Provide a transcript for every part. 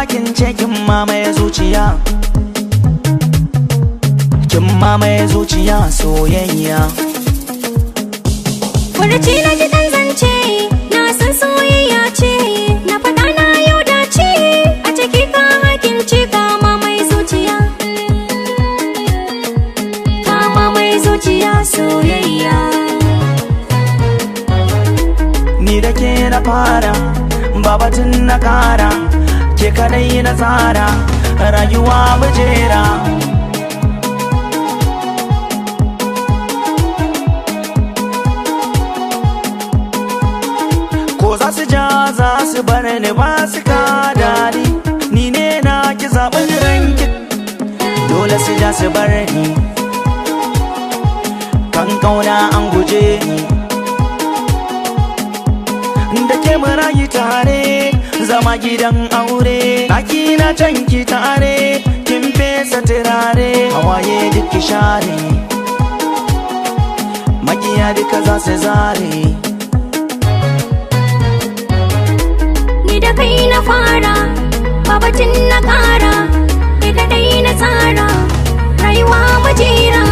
kin ce kin mamaye zuciya, kin mamaye zuciya soyayya. Furuci na ji dan zance, na san soyayya ce, na faɗa na yau dace, a ciki ka hakin ce ka mamaye zuciya, ka mamaye zuciya soyayya. Ni da ke na fara, babatun na kara, ke kadai na tsara, rayuwa bujera. Ko za su ja za su bar ni ba su kada ni ne na ki zaɓin ranki, dole su ja su bar ni, kan kauna an guje ni. Da ke marayi tare, zama gidan aure, ɗaki na can ki tare, kin fesa turare, hawaye duk ki share, makiya duka za su zare. Ni da kai na fara, babatin na ƙara, ni kadai na tsara, rayuwa majera.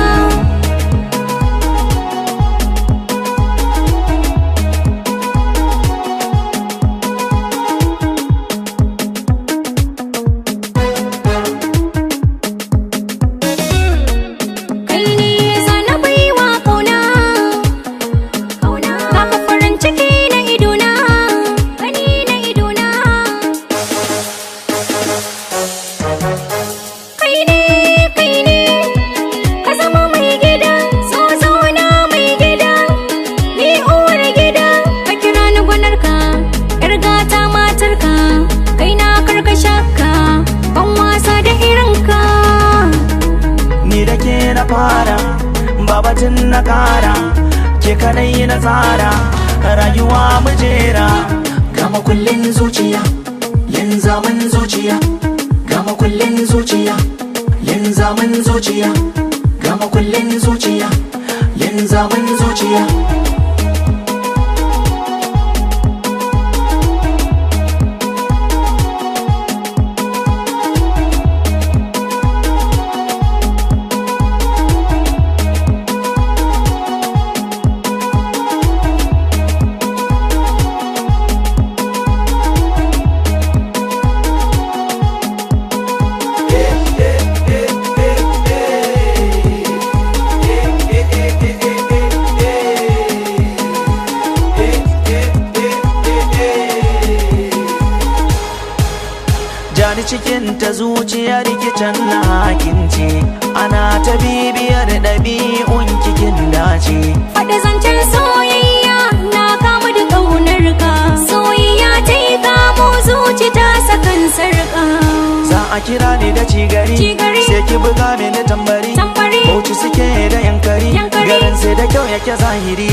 Na fara, babatin na kara, ke kadai na tsara, rayuwa mujera. Gama kullin zuciya, yin zaman zuciya, gama kullin zuciya, yin zaman zuciya, gama kullin zuciya, yin zaman zuciya. Jani cikin ta zuciyar kicin na hakince, ana ta bibiyar ɗabi'un kikin dace. Faɗa zancen soyayya na kama da ƙaunar ka, soyayya ta yi kamo zuci ta sakan sarƙa. Za a kira ni da cigari, sai ki buga mini tambari, Bauchi suke da yankari, garin sai da kyau yake zahiri.